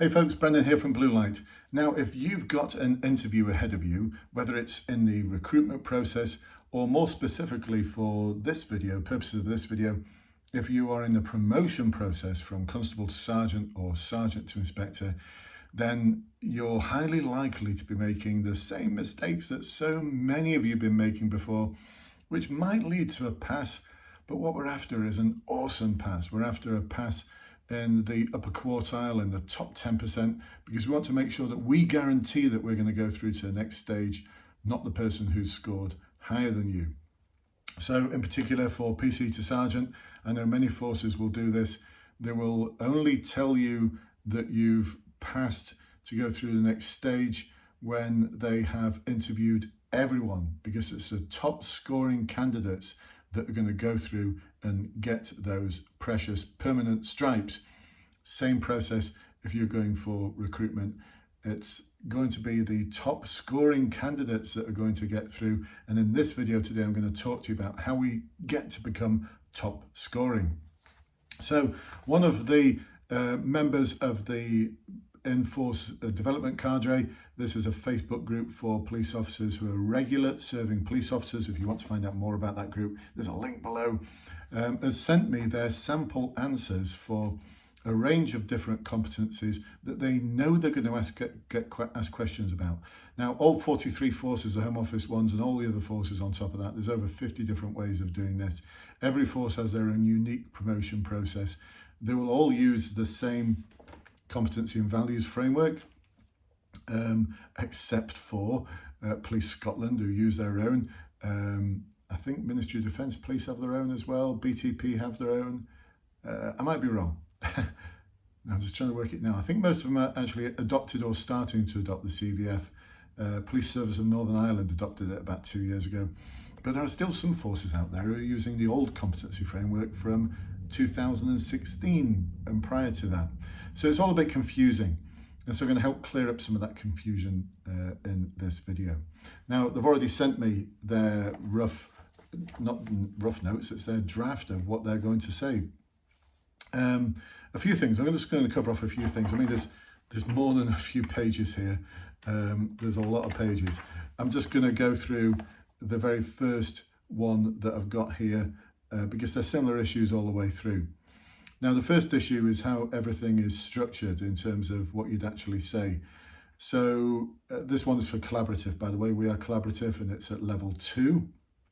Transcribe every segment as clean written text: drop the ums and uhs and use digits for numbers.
Hey folks, Brendan here from Bluelight. Now, if you've got an interview ahead of you, whether it's in the recruitment process or more specifically for this video, purposes of this video, if you are in the promotion process from constable to sergeant or sergeant to inspector, then you're highly likely to be making the same mistakes that so many of you have been making before, which might lead to a pass. But what we're after is an awesome pass. We're after a pass in the upper quartile, in the top 10%, because we want to make sure that we guarantee that we're going to go through to the next stage, not the person who's scored higher than you. So in particular for PC to sergeant, I know many forces will do this. They will only tell you that you've passed to go through the next stage when they have interviewed everyone, because it's the top scoring candidates that are going to go through and get those precious permanent stripes. Same process if you're going for recruitment. It's going to be the top scoring candidates that are going to get through. And in this video today, I'm going to talk to you about how we get to become top scoring. So one of the members of the in-force development cadre, this is a Facebook group for police officers who are regular serving police officers. If you want to find out more about that group, there's a link below, has sent me their sample answers for a range of different competencies that they know they're going to ask questions about. Now, all 43 forces, the Home Office ones and all the other forces on top of that, there's over 50 different ways of doing this. Every force has their own unique promotion process. They will all use the same competency and values framework, except for Police Scotland, who use their own. I think Ministry of Defence Police have their own as well. BTP have their own. I might be wrong. I'm just trying to work it now. I think most of them are actually adopted or starting to adopt the CVF. Police Service of Northern Ireland adopted it about 2 years ago. But there are still some forces out there who are using the old competency framework from 2016 and prior to that. So it's all a bit confusing. And so I'm going to help clear up some of that confusion in this video. Now, they've already sent me their not rough notes, it's their draft of what they're going to say. A few things, I'm just going to cover off a few things. I mean, there's more than a few pages here. There's a lot of pages. I'm just going to go through the very first one that I've got here because there's similar issues all the way through. Now, the first issue is how everything is structured in terms of what you'd actually say. So this one is for collaborative, by the way. We are collaborative and it's at level 2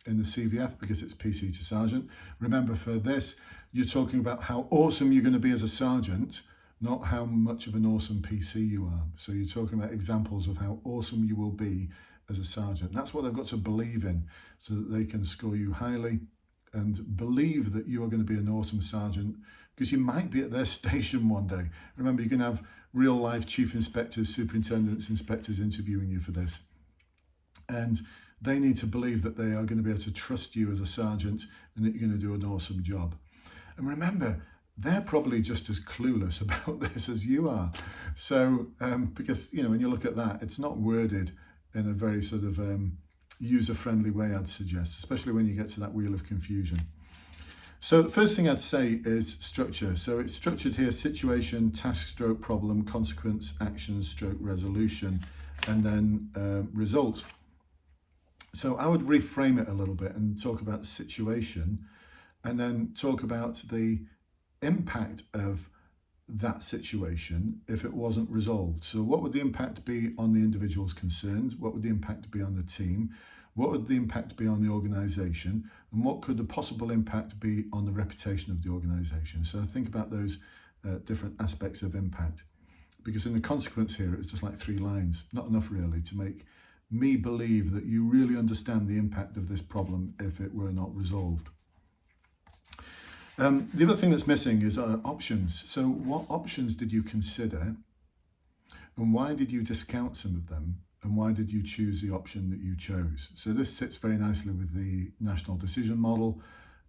in the CVF because it's PC to sergeant. Remember, for this, you're talking about how awesome you're going to be as a sergeant, not how much of an awesome PC you are. So you're talking about examples of how awesome you will be as a sergeant. That's what they've got to believe in so that they can score you highly and believe that you are going to be an awesome sergeant, because you might be at their station one day. Remember, you can have real life chief inspectors, superintendents, inspectors interviewing you for this. And they need to believe that they are going to be able to trust you as a sergeant and that you're going to do an awesome job. And remember, they're probably just as clueless about this as you are. So, because, you know, when you look at that, it's not worded in a very sort of user-friendly way, I'd suggest, especially when you get to that wheel of confusion. So the first thing I'd say is structure. So it's structured here: situation, task, stroke, problem, consequence, action, stroke, resolution, and then result. So I would reframe it a little bit and talk about the situation, and then talk about the impact of that situation if it wasn't resolved. So what would the impact be on the individuals concerned? What would the impact be on the team? What would the impact be on the organisation? And what could the possible impact be on the reputation of the organisation? So think about those different aspects of impact. Because in the consequence here, it's just like 3 lines. Not enough really to make me believe that you really understand the impact of this problem if it were not resolved. The other thing that's missing is options. So what options did you consider? And why did you discount some of them? And why did you choose the option that you chose? So this sits very nicely with the national decision model,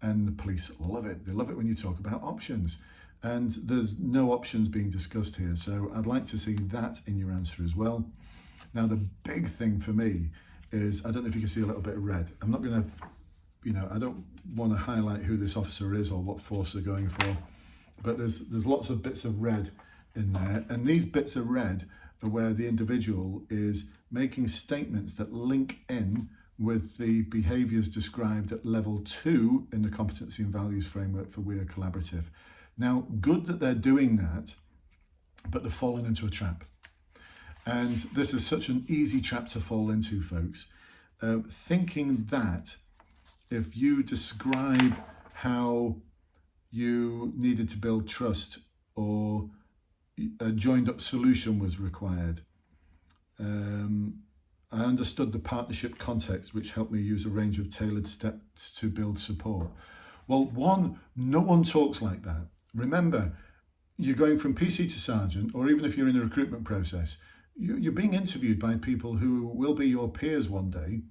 and the police love it. They love it when you talk about options. And there's no options being discussed here. So I'd like to see that in your answer as well. Now, the big thing for me is, I don't know if you can see a little bit of red. I'm not going to, I don't want to highlight who this officer is or what force they're going for, but there's lots of bits of red in there, and these bits are red are where the individual is making statements that link in with the behaviours described at level 2 in the Competency and Values Framework for We Are Collaborative. Now, good that they're doing that, but they've fallen into a trap. And this is such an easy trap to fall into, folks. Thinking that if you describe how you needed to build trust or a joined up solution was required. I understood the partnership context, which helped me use a range of tailored steps to build support. Well, one, no one talks like that. Remember, you're going from PC to sergeant, or even if you're in a recruitment process, you're being interviewed by people who will be your peers one day,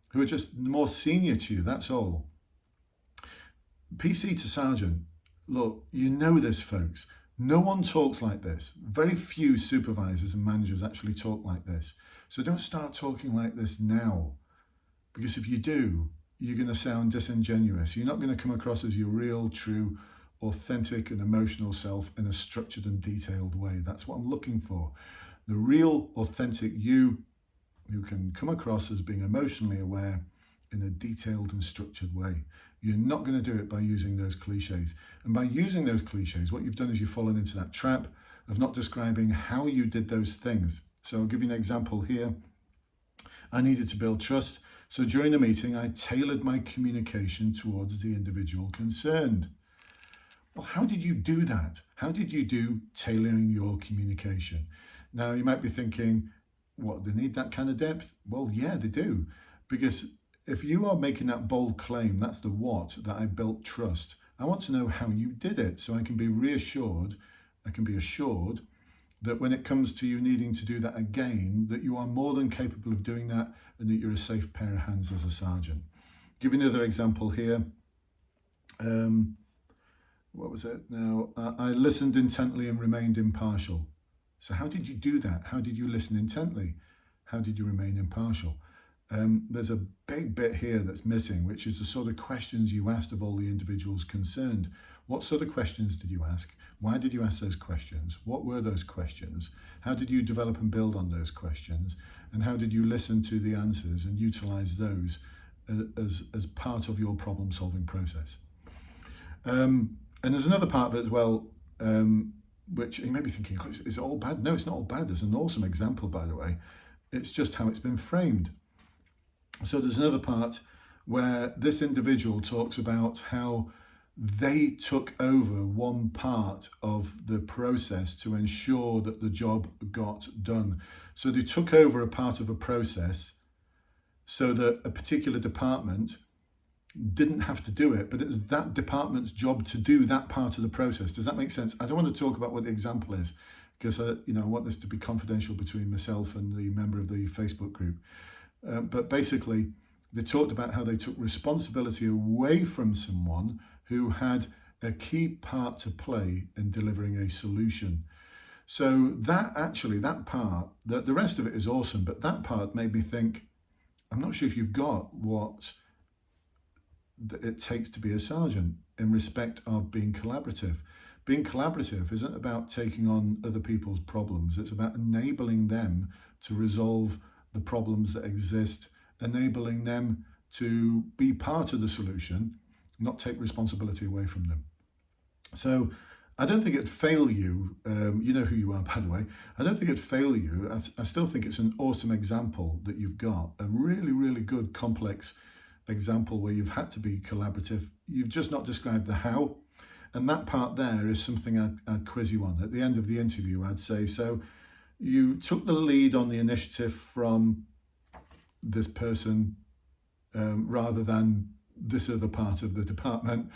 who are just more senior to you, that's all. PC to sergeant, look, you know this, folks. No one talks like this. Very few supervisors and managers actually talk like this. So don't start talking like this now, because if you do, you're going to sound disingenuous. You're not going to come across as your real, true, authentic and emotional self in a structured and detailed way. That's what I'm looking for. The real, authentic you who can come across as being emotionally aware in a detailed and structured way. You're not going to do it by using those cliches. And by using those cliches, what you've done is you've fallen into that trap of not describing how you did those things. So I'll give you an example here. I needed to build trust. So during the meeting, I tailored my communication towards the individual concerned. Well, how did you do that? How did you do tailoring your communication? Now, you might be thinking, what, they need that kind of depth? Well, yeah, they do. Because if you are making that bold claim, that's the what, that I built trust, I want to know how you did it so I can be reassured, I can be assured that when it comes to you needing to do that again, that you are more than capable of doing that and that you're a safe pair of hands as a sergeant. Give you another example here. What was it now? I listened intently and remained impartial. So how did you do that? How did you listen intently? How did you remain impartial? There's a big bit here that's missing, which is the sort of questions you asked of all the individuals concerned. What sort of questions did you ask? Why did you ask those questions? What were those questions? How did you develop and build on those questions? And how did you listen to the answers and utilize those as part of your problem solving process? And there's another part of it as well, which you may be thinking, oh, is it all bad? No, it's not all bad. There's an awesome example, by the way. It's just how it's been framed. So there's another part where this individual talks about how they took over one part of the process to ensure that the job got done. So they took over a part of a process so that a particular department didn't have to do it, but it's that department's job to do that part of the process. Does that make sense? I don't want to talk about what the example is because I want this to be confidential between myself and the member of the Facebook group. But basically, they talked about how they took responsibility away from someone who had a key part to play in delivering a solution. So that part, the rest of it is awesome, but that part made me think, I'm not sure if you've got what it takes to be a sergeant in respect of being collaborative. Being collaborative isn't about taking on other people's problems. It's about enabling them to resolve the problems that exist, enabling them to be part of the solution, not take responsibility away from them. So I don't think it'd fail you. You know who you are, by the way. I don't think it'd fail you. I still think it's an awesome example that you've got. A really, really good, complex example where you've had to be collaborative. You've just not described the how. And that part there is something I'd quiz you on. At the end of the interview, I'd say, so you took the lead on the initiative from this person rather than this other part of the department.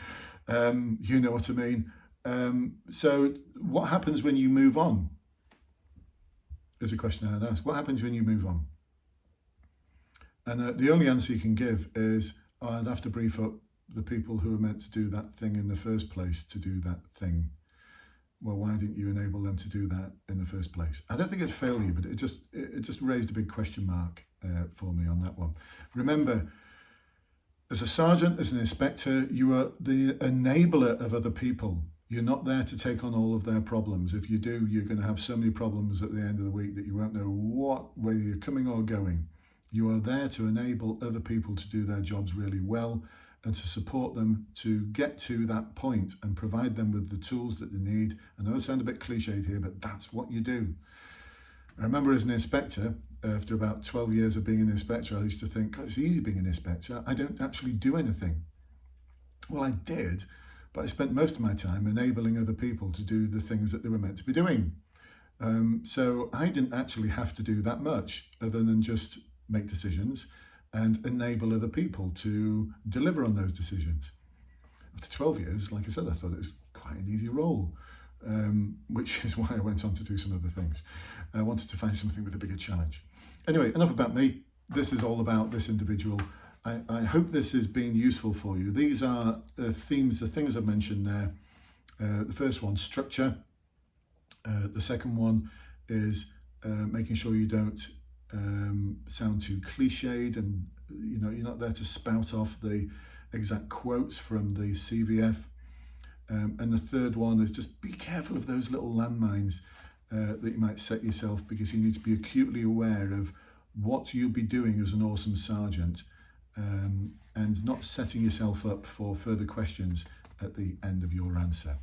You know what I mean? So what happens when you move on? Is a question I'd ask. What happens when you move on? And the only answer you can give is, I'd have to brief up the people who were meant to do that thing in the first place to do that thing. Well, why didn't you enable them to do that in the first place? I don't think it'd fail you, but it just raised a big question mark for me on that one. Remember, as a sergeant, as an inspector, you are the enabler of other people. You're not there to take on all of their problems. If you do, you're going to have so many problems at the end of the week that you won't know whether you're coming or going. You are there to enable other people to do their jobs really well and to support them to get to that point and provide them with the tools that they need. I know I sound a bit cliched here, but that's what you do. I remember as an inspector, after about 12 years of being an inspector, I used to think, God, it's easy being an inspector. I don't actually do anything. Well, I did, but I spent most of my time enabling other people to do the things that they were meant to be doing. So I didn't actually have to do that much other than just make decisions and enable other people to deliver on those decisions. After 12 years, like I said, I thought it was quite an easy role, which is why I went on to do some other things. I wanted to find something with a bigger challenge. Anyway, enough about me. This is all about this individual. I hope this has been useful for you. These are themes, the things I've mentioned there. The first one, structure. The second one is making sure you don't sound too cliched, and you're not there to spout off the exact quotes from the CVF. And the third one is just be careful of those little landmines that you might set yourself, because you need to be acutely aware of what you'll be doing as an awesome sergeant, and not setting yourself up for further questions at the end of your answer.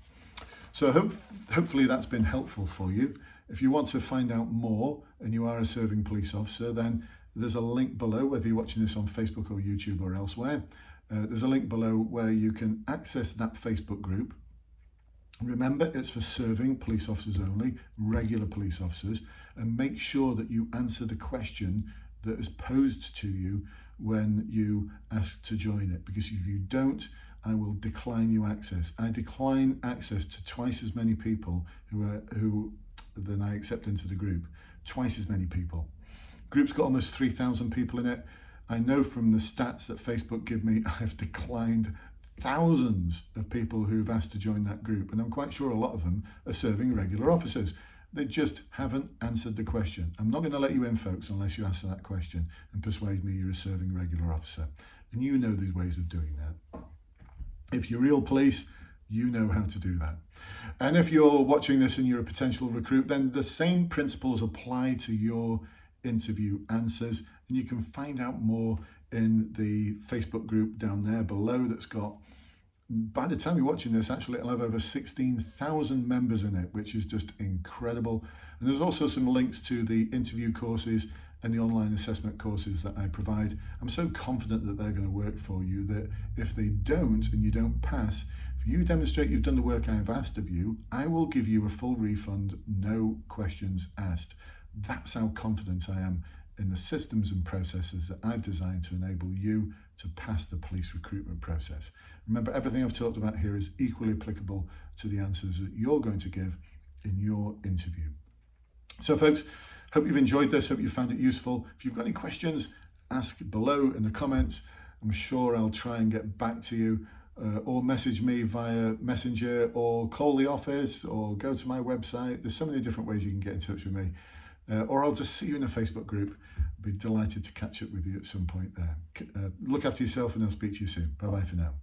So hopefully that's been helpful for you. If you want to find out more and you are a serving police officer, then there's a link below, whether you're watching this on Facebook or YouTube or elsewhere. There's a link below where you can access that Facebook group. Remember, it's for serving police officers only, regular police officers, and make sure that you answer the question that is posed to you when you ask to join it, because if you don't, I will decline you access. I decline access to twice as many people than I accept into the group. Twice as many people. Group's got almost 3,000 people in it. I know from the stats that Facebook give me, I've declined thousands of people who've asked to join that group, and I'm quite sure a lot of them are serving regular officers. They just haven't answered the question. I'm not going to let you in, folks, unless you answer that question and persuade me you're a serving regular officer. And you know these ways of doing that. If you're real police, you know how to do that. And if you're watching this and you're a potential recruit, then the same principles apply to your interview answers, and you can find out more in the Facebook group down there below that's got, by the time you're watching this, actually it'll have over 16,000 members in it, which is just incredible. And there's also some links to the interview courses and the online assessment courses that I provide. I'm so confident that they're going to work for you that if they don't and you don't pass, if you demonstrate you've done the work I've asked of you, I will give you a full refund, no questions asked. That's how confident I am in the systems and processes that I've designed to enable you to pass the police recruitment process. Remember, everything I've talked about here is equally applicable to the answers that you're going to give in your interview. So folks, hope you've enjoyed this, hope you found it useful. If you've got any questions, ask below in the comments. I'm sure I'll try and get back to you, or message me via Messenger, or call the office, or go to my website. There's so many different ways you can get in touch with me. Or I'll just see you in a Facebook group. I'd be delighted to catch up with you at some point there. Look after yourself, and I'll speak to you soon. Bye-bye for now.